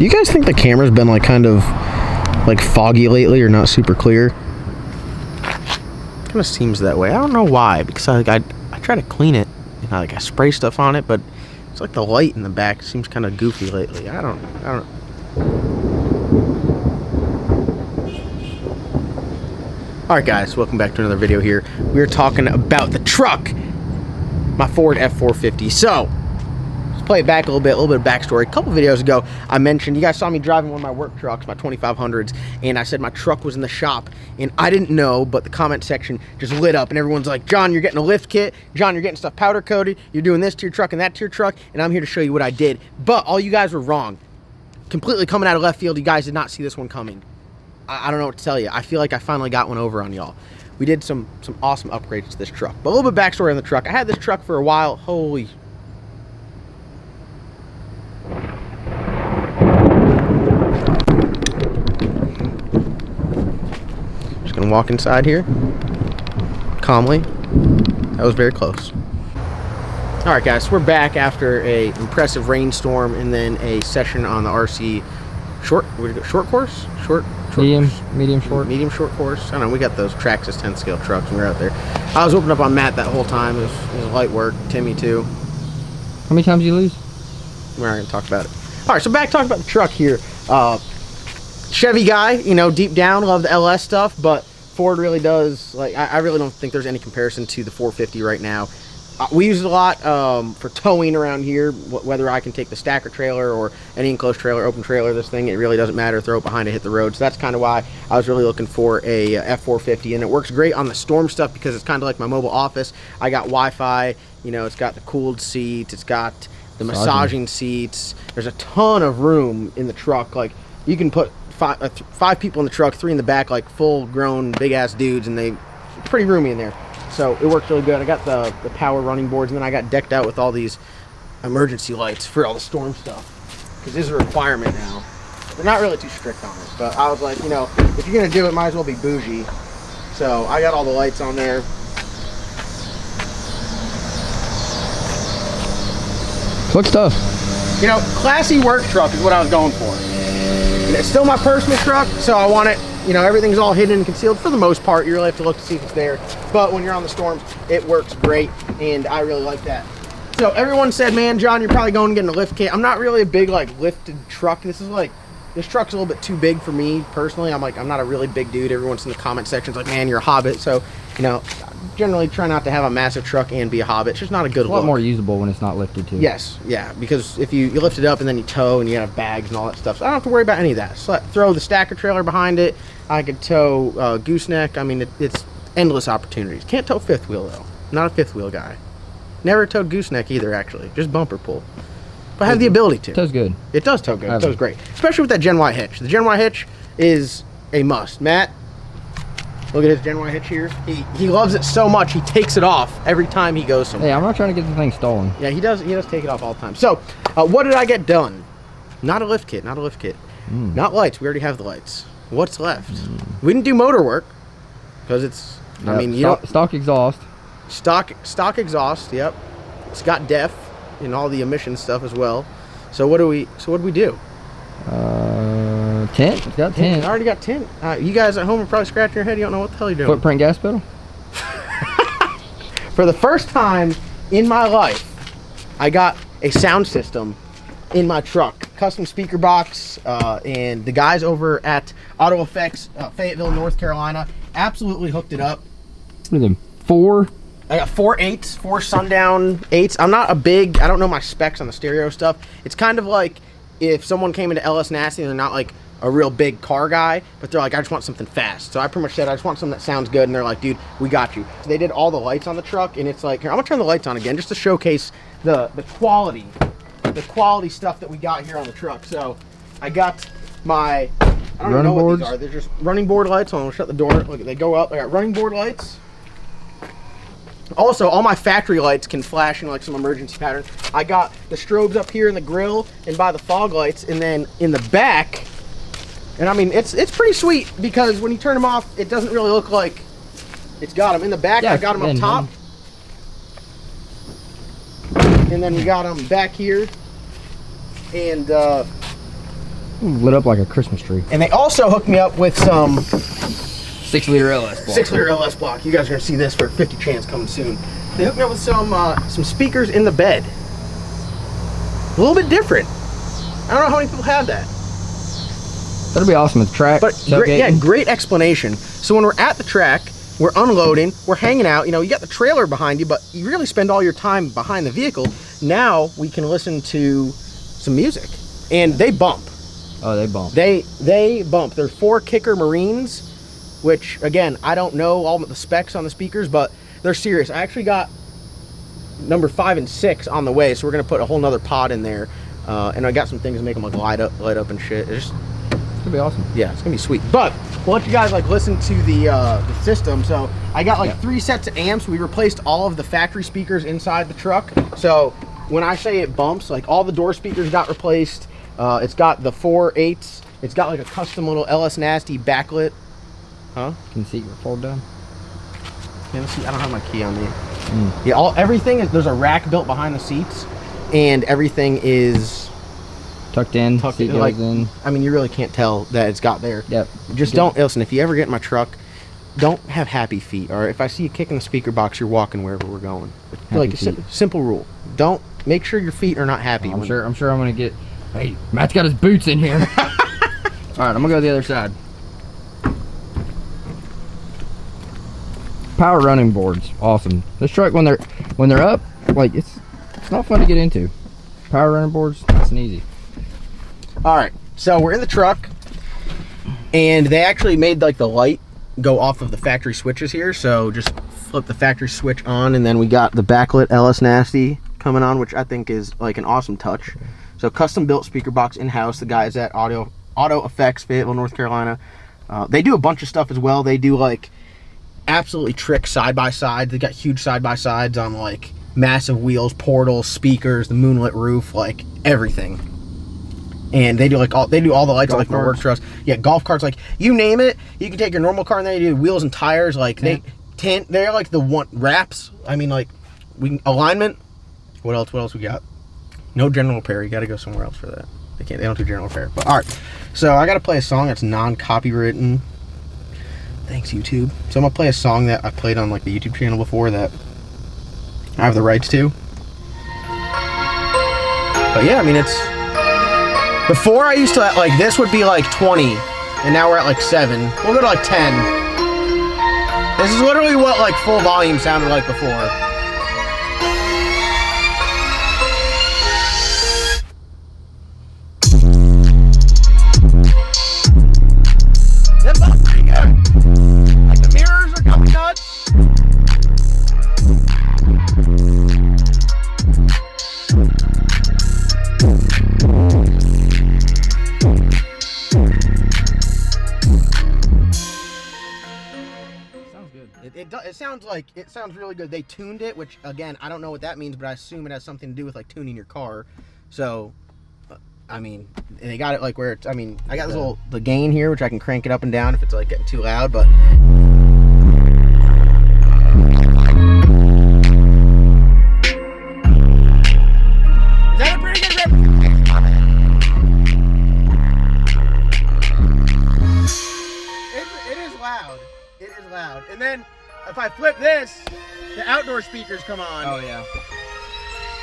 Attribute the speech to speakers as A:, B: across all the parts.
A: Do you guys think the camera's been like kind of like foggy lately or not super clear? It kind of seems that way. I don't know why, because I try to clean it and I spray stuff on it, but it's like the light in the back seems kind of goofy lately. I don't. Alright guys, welcome back to another video here. We're talking about the truck, my Ford F450. So, let's play it back a little bit of backstory. A couple videos ago, I mentioned, you guys saw me driving one of my work trucks, my 2500s, and I said my truck was in the shop, and I didn't know, but the comment section just lit up, and everyone's like, John, you're getting a lift kit, John, you're getting stuff powder coated, you're doing this to your truck and that to your truck, and I'm here to show you what I did. But all you guys were wrong. Completely coming out of left field, you guys did not see this one coming. I don't know what to tell you. I feel like I finally got one over on y'all. We did some awesome upgrades to this truck. But a little bit backstory on the truck. I had this truck for a while. Holy. Just gonna walk inside here calmly. That was very close. All right, guys, we're back after a impressive rainstorm and then a session on the RC short course.
B: Medium short
A: course. I don't know, we got those Traxxas 10 scale trucks and we were out there. I was opening up on Matt that whole time. It was light work. Timmy too.
B: How many times did you lose?
A: We're not gonna talk about it. All right, so back talking about the truck here. Chevy guy, you know, deep down love the LS stuff, but Ford really does, like, I really don't think there's any comparison to the 450 right now. We use it a lot for towing around here, whether I can take the stacker trailer or any enclosed trailer, open trailer, this thing, it really doesn't matter. Throw it behind it, hit the road. So that's kind of why I was really looking for a F450, and it works great on the storm stuff because it's kind of like my mobile office. I got Wi-Fi, you know, it's got the cooled seats, it's got the massaging seats. There's a ton of room in the truck. Like, you can put five people in the truck, 3 in the back, like full-grown big-ass dudes, and they pretty roomy in there. So it works really good. I got the power running boards, and then I got decked out with all these emergency lights for all the storm stuff, because this is a requirement now. They're not really too strict on it, but I was like, you know, if you're gonna do it, might as well be bougie. So I got all the lights on there.
B: What stuff?
A: You know, classy work truck is what I was going for. And it's still my personal truck, so I want it, you know, everything's all hidden and concealed for the most part. You really have to look to see if it's there. But when you're on the storms, it works great, and I really like that. So everyone said, man, John, you're probably going to get a lift kit. I'm not really a big, like, lifted truck. This truck's a little bit too big for me, personally. I'm not a really big dude. Everyone's in the comment sections like, man, you're a hobbit. So, you know, generally try not to have a massive truck and be a hobbit. It's just not a good look.
B: A lot more usable when it's not lifted too.
A: Yes, yeah, because if you lift it up and then you tow and you have bags and all that stuff, so I don't have to worry about any of that. So throw the stacker trailer behind it. I could tow gooseneck. I mean, it's endless opportunities. Can't tow fifth wheel though. Not a fifth wheel guy. Never towed gooseneck either, actually. Just bumper pull. But I have the ability to.
B: It tows good.
A: It does tow good. It tows great, especially with that Gen Y hitch. The Gen Y hitch is a must. Matt, look at his Gen Y hitch here. He loves it so much he takes it off every time he goes somewhere.
B: Hey, I'm not trying to get the thing stolen.
A: Yeah, he does take it off all the time. So, what did I get done? Not a lift kit. Not a lift kit. Not lights. We already have the lights. What's left? We didn't do motor work because it's. Yep. I mean,
B: stock exhaust.
A: Stock exhaust. Yep. It's got DEF and all the emission stuff as well. So what do we do?
B: Tint. It's got tint.
A: I already got tint. You guys at home are probably scratching your head. You don't know what the hell you're doing.
B: Footprint gas pedal.
A: For the first time in my life, I got a sound system in my truck. Custom speaker box, and the guys over at Auto Effects, Fayetteville, North Carolina, absolutely hooked it up.
B: What are them? 4?
A: I got 4 8s, 4 Sundown 8s. I'm not a big, I don't know my specs on the stereo stuff. It's kind of like if someone came into LS Nasty and they're not like a real big car guy, but they're like, I just want something fast. So I pretty much said, I just want something that sounds good. And they're like, dude, we got you. So they did all the lights on the truck, and it's like, here, I'm gonna turn the lights on again just to showcase the quality stuff that we got here on the truck. So I got my, I don't even know what these are. They're just running board lights. Hold on, shut the door. Look, they go up. I got running board lights. Also, all my factory lights can flash in like some emergency pattern. I got the strobes up here in the grill and by the fog lights, and then in the back. And I mean, it's pretty sweet because when you turn them off, it doesn't really look like it's got them in the back. Yeah, I got them up top, and then we got them back here, and
B: Lit up like a Christmas tree.
A: And they also hooked me up with some
B: 6-liter LS block.
A: 6-liter LS block. You guys are gonna see this for 50 chance coming soon. They hooked me up with some speakers in the bed. A little bit different. I don't know how many people have that.
B: That'll be awesome at the track.
A: But great explanation. So when we're at the track, we're unloading, we're hanging out, you know, you got the trailer behind you, but you really spend all your time behind the vehicle. Now we can listen to some music. And they bump.
B: Oh, they bump.
A: They bump. They're 4 Kicker Marines, which again, I don't know all the specs on the speakers, but they're serious. I actually got number 5 and 6 on the way, so we're gonna put a whole nother pod in there. And I got some things to make them like light up and shit. It's
B: gonna be awesome.
A: Yeah, it's gonna be sweet. But we'll let you guys like listen to the system. So I got like 3 sets of amps. We replaced all of the factory speakers inside the truck. So when I say it bumps, like all the door speakers got replaced. It's got the 4 8s. It's got like a custom little LS Nasty backlit. Huh?
B: Can the seat fold down?
A: Yeah, let's see. I don't have my key on me. Yeah, everything is. There's a rack built behind the seats, and everything is
B: tucked in.
A: Tucked
B: in.
A: Like, I mean, you really can't tell that it's got there.
B: Yep.
A: Just don't listen. If you ever get in my truck, don't have happy feet. Or if I see you kicking the speaker box, you're walking wherever we're going. Like simple rule. Don't make sure your feet are not happy.
B: I'm sure I'm gonna get. Hey, Matt's got his boots in here. All right, I'm gonna go to the other side. Power running boards, awesome. This truck when they're up, like it's not fun to get into. Power running boards, nice and easy.
A: All right, so we're in the truck, and they actually made like the light go off of the factory switches here. So just flip the factory switch on, and then we got the backlit LS Nasty coming on, which I think is like an awesome touch. So custom built speaker box in house. The guys at Auto Effects, Fayetteville, North Carolina. They do a bunch of stuff as well. They do like absolutely trick side by sides. They got huge side by sides on like massive wheels, portals, speakers, the moonlit roof, like everything. And they do like all the lights like the work trucks. Yeah, golf carts, like you name it. You can take your normal car and then you do wheels and tires. Like they're like the one wraps. I mean, like alignment. What else we got? No general repair. You got to go somewhere else for that. They don't do general repair. But all right. So I got to play a song that's non-copywritten. Thanks, YouTube. So I'm gonna play a song that I played on like the YouTube channel before that I have the rights to. But yeah, I mean, it's before I used to like this would be like 20, and now we're at like 7. We'll go to like 10. This is literally what like full volume sounded like before. That sounds pretty good. Like the mirrors are going nuts. Sounds good. It sounds really good. They tuned it, which again, I don't know what that means, but I assume it has something to do with like tuning your car. So I mean, they got it like where it's, I mean, I got this the gain here, which I can crank it up and down if it's like getting too loud, but. Is that a pretty good rip? It is loud. It is loud. And then if I flip this, the outdoor speakers come on.
B: Oh yeah.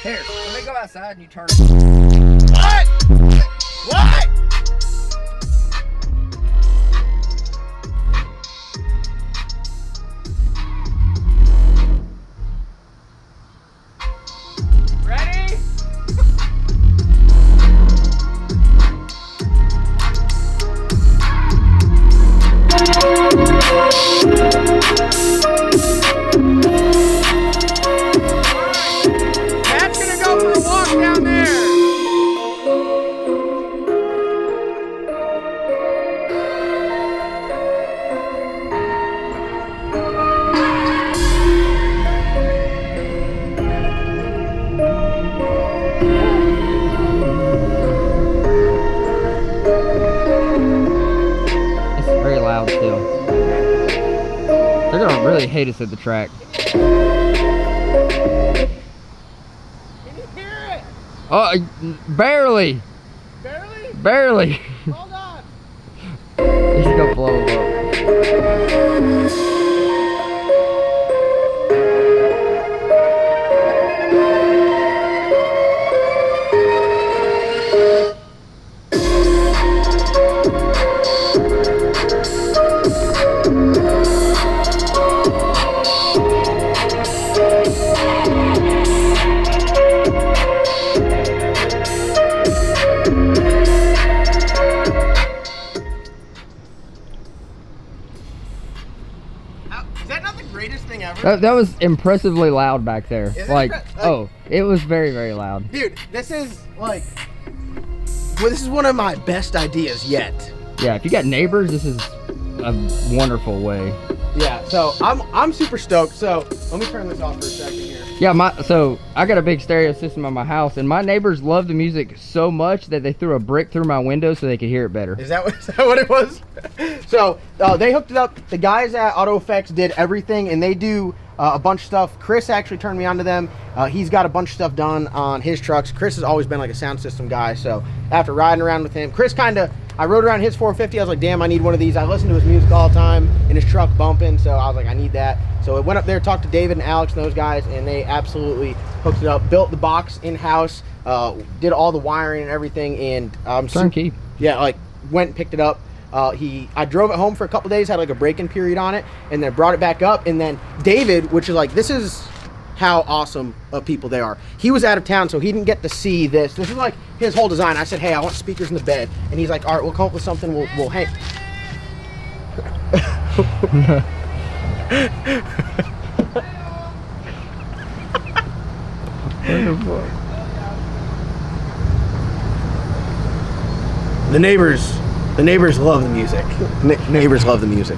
A: Here.
B: Let me go outside and you turn it.
A: What? What? Ready? Matt's gonna go for a walk down there.
B: It's very loud still. They're gonna really hate us at the track.
A: Can you hear it?
B: Oh, barely.
A: Barely?
B: Barely.
A: Hold on.
B: He's gonna blow him up.
A: Is that not the greatest thing ever?
B: That was impressively loud back there.
A: Is it
B: Like,
A: like-
B: oh, it was very, very loud.
A: Dude, this is like, well, this is one of my best ideas yet.
B: Yeah, if you got neighbors, this is a wonderful way.
A: Yeah, so I'm super stoked. So let me turn this off for a second here.
B: Yeah, so I got a big stereo system on my house, and my neighbors love the music so much that they threw a brick through my window so they could hear it better.
A: Is that what it was? So they hooked it up. The guys at Auto Effects did everything, and they do a bunch of stuff. Chris actually turned me on to them. He's got a bunch of stuff done on his trucks. Chris has always been like a sound system guy, so after riding around with him, Chris I rode around his 450. I was like, damn, I need one of these. I listen to his music all the time in his truck bumping, so I was like, I need that. So I went up there, talked to David and Alex and those guys, and they absolutely hooked it up, built the box in-house, did all the wiring and everything, and
B: Turnkey.
A: yeah, like went and picked it up. I drove it home for a couple days, had like a break-in period on it, and then brought it back up. And then David, which is like, this is how awesome of people they are. He was out of town, so he didn't get to see this. This is like his whole design. I said, hey, I want speakers in the bed. And he's like, all right, we'll come up with something. We'll hang. The neighbors love the music. Neighbors love the music.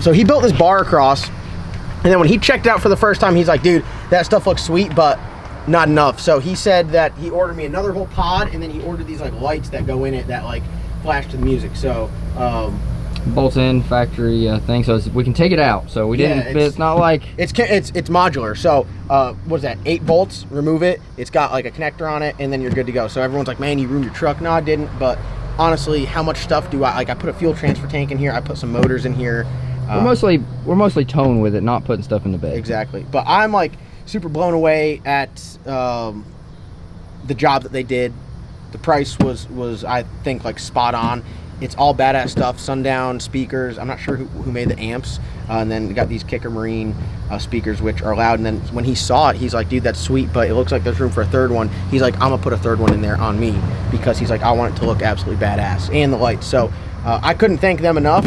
A: So he built this bar across, and then when he checked out for the first time, he's like, dude, that stuff looks sweet, but not enough. So he said that he ordered me another whole pod, and then he ordered these like lights that go in it that like flash to the music. So
B: Bolt-in factory thing, so we can take it out. So we didn't. It's not like
A: it's modular. So what is that? 8 bolts. Remove it. It's got like a connector on it, and then you're good to go. So everyone's like, man, you ruined your truck. No, I didn't. But honestly, how much stuff do I like? I put a fuel transfer tank in here. I put some motors in here.
B: We're mostly tone with it, not putting stuff in the bed.
A: Exactly. But I'm like super blown away at the job that they did. The price was I think like spot on. It's all badass stuff. Sundown speakers. I'm not sure who made the amps. And then we got these Kicker Marine speakers, which are loud. And then when he saw it, he's like, dude, that's sweet, but it looks like there's room for a third one. He's like, I'm gonna put a third one in there on me, because he's like, I want it to look absolutely badass, and the lights. So I couldn't thank them enough.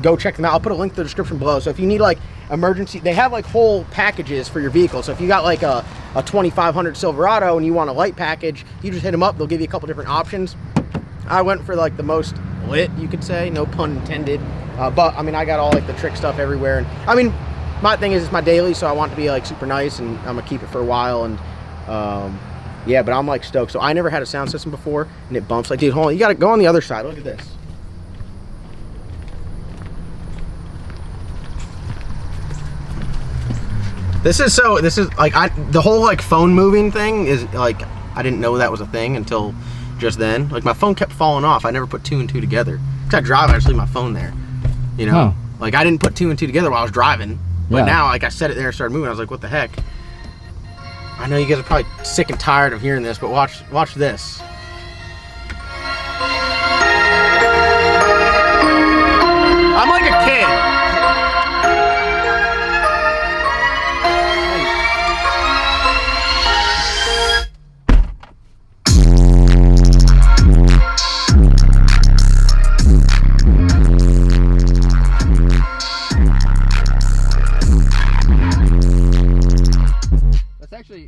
A: Go check them out. I'll put a link to the description below. So if you need like emergency, they have like whole packages for your vehicle. So if you got like a 2500 Silverado and you want a light package, you just hit them up. They'll give you a couple different options. I went for like the most lit, you could say, no pun intended. But I mean, I got all like the trick stuff everywhere. And I mean, my thing is it's my daily, so I want it to be like super nice, and I'm gonna keep it for a while. And yeah, but I'm like stoked. So I never had a sound system before, and it bumps like, dude, hold on, you gotta go on the other side. Look at this. This is like, the whole like phone moving thing is like, I didn't know that was a thing until just then. Like my phone kept falling off. I never put 2 and 2 together. Cause I drive, I just leave my phone there. You know, like I didn't put 2 and 2 together while I was driving. But now, like I set it there and started moving. I was like, what the heck? I know you guys are probably sick and tired of hearing this, but watch this. I'm like a kid.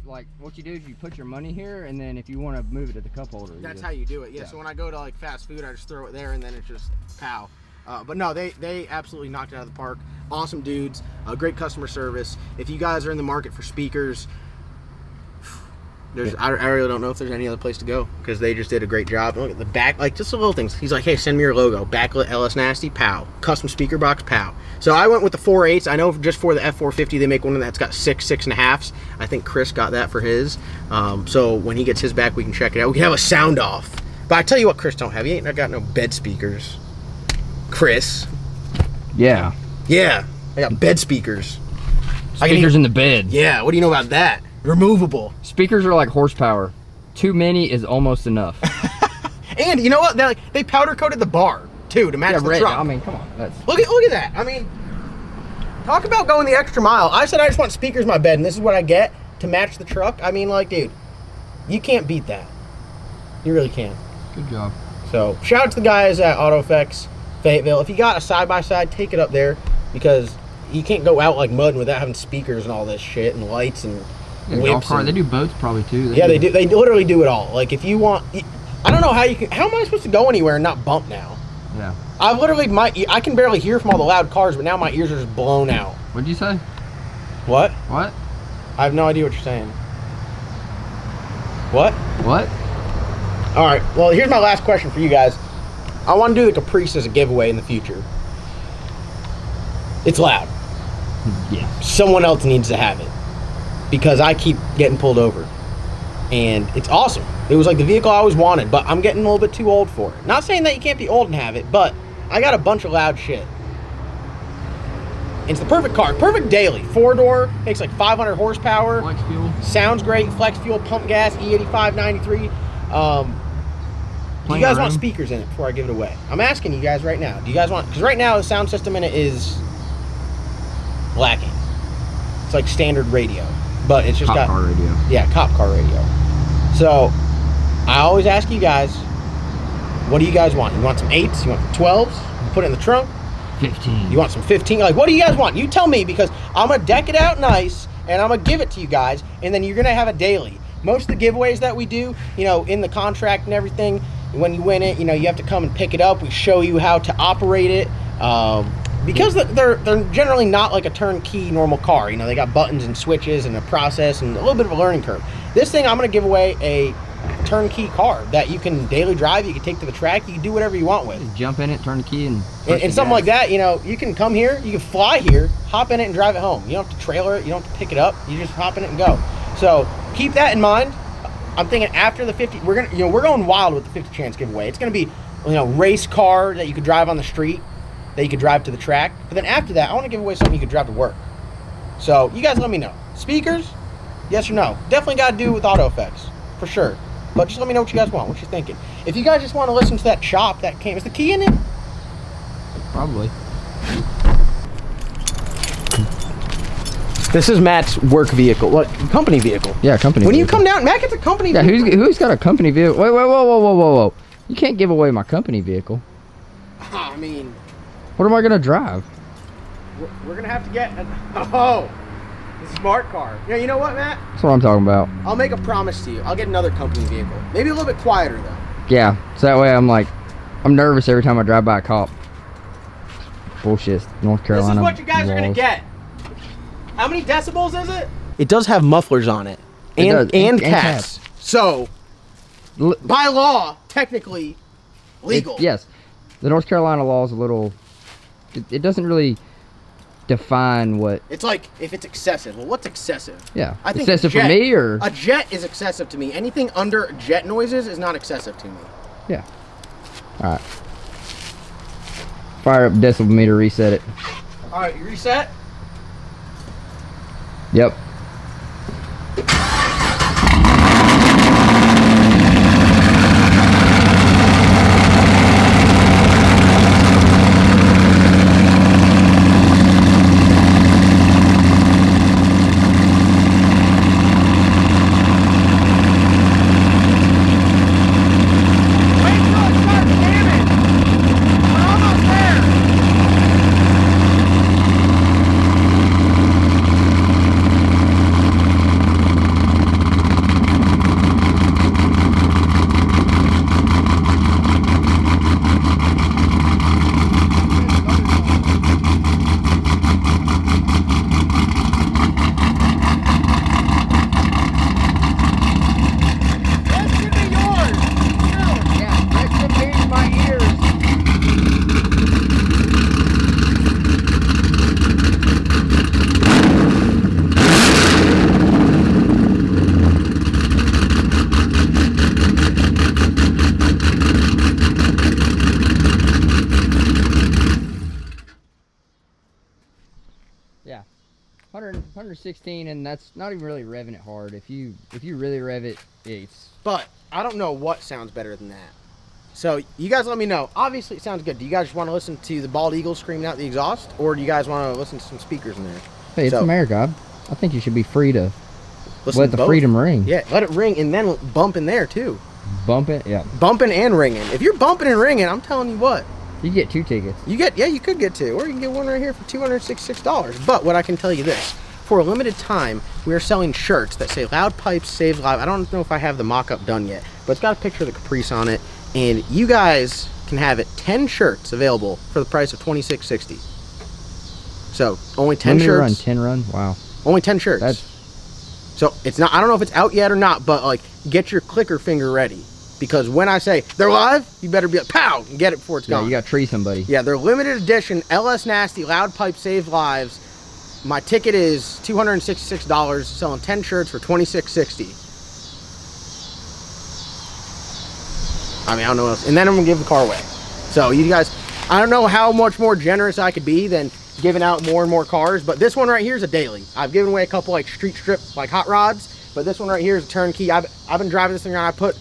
B: Like what you do is you put your money here, and then if you want to move it to the cup holder,
A: that's how you do it. Yeah. So when I go to like fast food, I just throw it there, and then it's just pow. But no, they absolutely knocked it out of the park. Awesome dudes, great customer service. If you guys are in the market for speakers, I really don't know if there's any other place to go, because they just did a great job. Look at the back, like just the little things. He's like, hey, send me your logo. Backlit LS Nasty, pow. Custom speaker box, pow. So I went with the 4.8s. I know just for the F450, they make one that's got 6.5s. I think Chris got that for his. So when he gets his back, we can check it out. We can have a sound off. But I tell you what, Chris don't have. He ain't got no bed speakers. Chris.
B: Yeah.
A: Yeah, I got bed speakers.
B: Speakers in the bed.
A: Yeah, what do you know about that? Removable.
B: Speakers are like horsepower. Too many is almost enough.
A: And you know what? They powder coated the bar too to match the
B: red.
A: truck.
B: I mean, come on. That's...
A: Look at that. I mean, talk about going the extra mile. I said I just want speakers in my bed, and this is what I get to match the truck. I mean, like, dude, you can't beat that. You really can't.
B: Good job.
A: So shout out to the guys at Auto Effects Fayetteville. If you got a side-by-side, take it up there, because you can't go out like mud without having speakers and all this shit and lights and whips.
B: They do boats probably too.
A: They do. They literally do it all. Like, if you want, I don't know how you can. How am I supposed to go anywhere and not bump now?
B: Yeah.
A: I literally I can barely hear from all the loud cars, but now my ears are just blown out.
B: What'd you say?
A: What?
B: What?
A: I have no idea what you're saying. What?
B: What?
A: All right. Well, here's my last question for you guys. I want to do the Caprice as a giveaway in the future. It's loud.
B: Yeah.
A: Someone else needs to have it, because I keep getting pulled over, and it's awesome. It was like the vehicle I always wanted, but I'm getting a little bit too old for it. Not saying that you can't be old and have it, but I got a bunch of loud shit. It's the perfect car, perfect daily. 4-door, makes like 500 horsepower.
B: Flex fuel.
A: Sounds great. Flex fuel, pump gas, E85 93. Do you guys want speakers in it before I give it away? I'm asking you guys right now. Do you guys want? Because right now the sound system in it is lacking. It's like standard radio, but it's just
B: Cop car radio.
A: Yeah, cop car radio. So I always ask you guys, what do you guys want? You want some 8s? You want some 12s? You put it in the trunk?
B: 15.
A: You want some 15? Like, what do you guys want? You tell me, because I'm gonna deck it out nice and I'm gonna give it to you guys, and then you're gonna have a daily. Most of the giveaways that we do, you know, in the contract and everything, when you win it, you know, you have to come and pick it up. We show you how to operate it, because they're generally not like a turnkey normal car. You know, they got buttons and switches and a process and a little bit of a learning curve. This thing, I'm going to give away a turnkey car that you can daily drive, you can take to the track, you can do whatever you want with.
B: Just jump in it, turn the key, and
A: something like that. You know, you can come here, you can fly here, hop in it and drive it home. You don't have to trailer it, you don't have to pick it up, you just hop in it and go. So keep that in mind. I'm thinking after the 50, we're going wild with the 50 chance giveaway. It's going to be, you know, race car that you could drive on the street, that you could drive to the track. But then after that, I want to give away something you could drive to work. So you guys let me know. Speakers, yes or no? Definitely got to do with auto effects, for sure. But just let me know what you guys want, what you're thinking. If you guys just want to listen to that chop that came, is the key in it?
B: Probably.
A: This is Matt's work vehicle. What? Company vehicle.
B: Yeah, company
A: When
B: vehicle.
A: you come down, Matt gets a company
B: Yeah,
A: vehicle.
B: who's got a company vehicle? Wait, whoa. You can't give away my company vehicle.
A: I mean,
B: What am I gonna drive?
A: we're going to have to get the smart car. Yeah, you know what, Matt?
B: That's what I'm talking about.
A: I'll make a promise to you. I'll get another company vehicle. Maybe a little bit quieter, though.
B: Yeah, so that way I'm nervous every time I drive by a cop. Bullshit, North Carolina.
A: This is what you guys are going to get. How many decibels is it? It does have mufflers on it.
B: It does,
A: And
B: and
A: cats. So, by law, technically, legal.
B: Yes, the North Carolina law is a little. It doesn't really define what.
A: It's like if it's excessive. Well, what's excessive?
B: Yeah,
A: I think
B: excessive for me, or
A: a jet is excessive to me. Anything under jet noises is not excessive to me.
B: yeah. All right. Fire up decibel meter, reset it.
A: All right, you reset.
B: Yep. 116, and that's not even really revving it hard. If you really rev it, it's.
A: But I don't know what sounds better than that. So you guys let me know. Obviously, it sounds good. Do you guys want to listen to the bald eagle screaming out the exhaust, or do you guys want to listen to some speakers in there?
B: Hey, it's America. I think you should be free to let the
A: both.
B: freedom ring.
A: Yeah, let it ring and then bump in there too.
B: Bump it, yeah.
A: Bumping and ringing. If you're bumping and ringing, I'm telling you what.
B: You get 2 tickets.
A: You could get 2, or you can get one right here for $266. But what I can tell you this, for a limited time, we are selling shirts that say Loud Pipes Save Live. I don't know if I have the mock-up done yet, but it's got a picture of the Caprice on it, and you guys can have it 10 shirts available for the price of $26.60. So only 10 shirts.
B: 10 run. Wow.
A: Only 10 shirts. So it's not. I don't know if it's out yet or not, but like, get your clicker finger ready, because when I say they're live, you better be like, pow, and get it before it's gone.
B: You got to tree somebody.
A: Yeah, they're limited edition LS Nasty Loud Pipe Save Lives. My ticket is $266, selling 10 shirts for $26.60. I mean, I don't know what else. And then I'm gonna give the car away. So you guys, I don't know how much more generous I could be than giving out more and more cars, but this one right here is a daily. I've given away a couple like street strip like hot rods, but this one right here is a turnkey. I've been driving this thing around. I put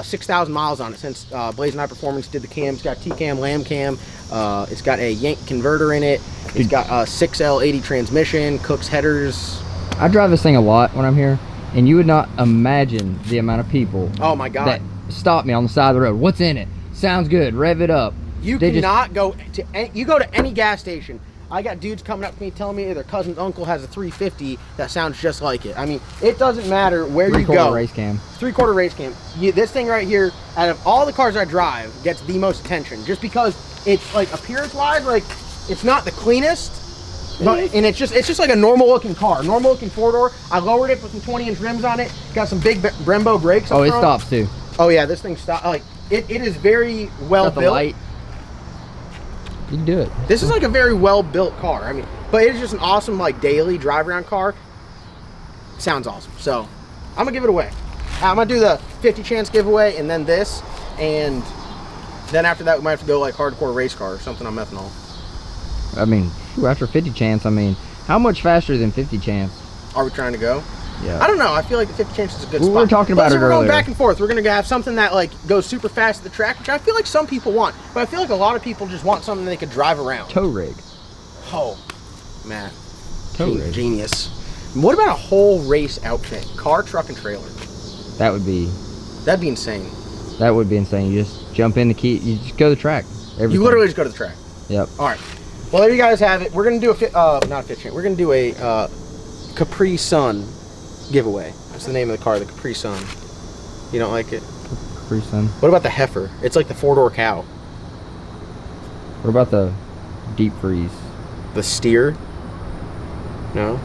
A: 6,000 miles on it since Blazing High Performance did the cam. It's got T-cam, lamb cam. It's got a yank converter in it. It's got a 6L80 transmission, Cook's headers.
B: I drive this thing a lot when I'm here, and you would not imagine the amount of people.
A: Oh my God!
B: That stop me on the side of the road. What's in it? Sounds good. Rev it up.
A: You cannot go to you go to any gas station. I got dudes coming up to me telling me their cousin's uncle has a 350 that sounds just like it. I mean, it doesn't matter where you go.
B: 3/4 race cam.
A: 3/4 race cam. This thing right here, out of all the cars I drive, gets the most attention, just because it's like appearance-wise, like it's not the cleanest, but and it's just like a normal-looking car, normal-looking 4-door. I lowered it, put some 20-inch rims on it, got some big Brembo brakes.
B: Oh, it stops too.
A: Oh yeah, this thing stops. Like it is very well built.
B: The light. You can do it.
A: This is like a very well-built car. I mean, but it's just an awesome like daily drive-around car. Sounds awesome. So I'm gonna give it away. I'm gonna do the 50 chance giveaway and then this, and then after that we might have to go like hardcore race car or something on methanol.
B: I mean, after 50 chance, I mean, how much faster than 50 chance?
A: Are we trying to go?
B: Yeah.
A: I don't know. I feel like the 50 chance is a good spot.
B: We were talking about it
A: earlier. We're going back
B: earlier.
A: and forth. We're going to have something that like goes super fast at the track, which I feel like some people want. But I feel like a lot of people just want something they could drive around.
B: Tow rig.
A: Oh, man.
B: Tow rig.
A: Genius. What about a whole race outfit? Car, truck, and trailer.
B: That'd be
A: insane.
B: That would be insane. You just jump in the key. You just go to the track. Everything.
A: You literally just go to the track.
B: Yep.
A: All right. Well, there you guys have it. We're going to do not a 50 chance. We're going to do a Capri Sun giveaway. That's the name of the car, the Capri Sun. You don't like it?
B: Capri Sun.
A: What about the Heifer? It's like the 4-door cow.
B: What about the deep freeze?
A: The Steer? No?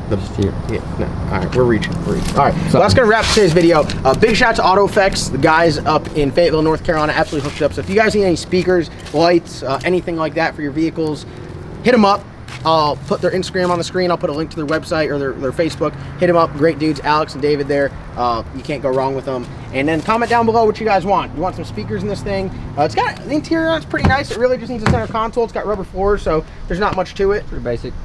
A: The
B: Steer.
A: Yeah, no. All right, we're reaching. All right, so that's going to wrap today's video. Big shout out to Auto Effects, the guys up in Fayetteville, North Carolina, absolutely hooked up. So if you guys need any speakers, lights, anything like that for your vehicles, hit them up. I'll put their Instagram on the screen. I'll put a link to their website or their Facebook. Hit them up. Great dudes, Alex and David there. You can't go wrong with them. And then comment down below what you guys want. You want some speakers in this thing? It's got the interior on it's pretty nice. It really just needs a center console. It's got rubber floors, so there's not much to it.
B: Pretty basic.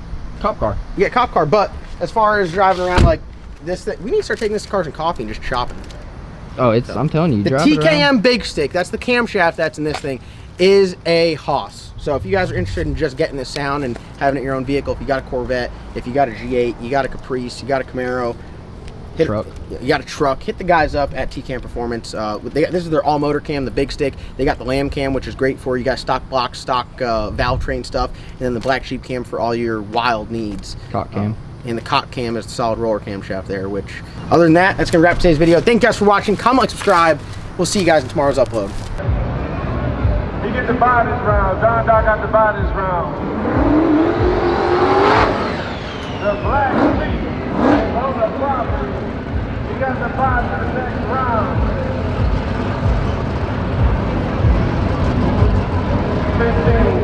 B: Cop car.
A: Yeah, cop car. But as far as driving around like this, we need to start taking this to Cars and Coffee and just chopping.
B: Oh, it's. I'm telling you.
A: The TKM Big Stick. That's the camshaft that's in this thing. Is a Haas. So if you guys are interested in just getting this sound and having it in your own vehicle, if you got a Corvette, if you got a G8, you got a Caprice, you got a Camaro, you got a truck, hit the guys up at TCam Performance. This is their all motor cam, the Big Stick. They got the lamb cam, which is great for you guys, stock blocks, stock valve train stuff, and then the black sheep cam for all your wild needs.
B: Cock cam.
A: And the cock cam is the solid roller camshaft there, which other than that, that's gonna wrap today's video. Thank you guys for watching. Comment, like, subscribe. We'll see you guys in tomorrow's upload.
C: He get to buy this round. John Doc got to buy this round. The black sheep on the property. He got to buy to the next round. 15.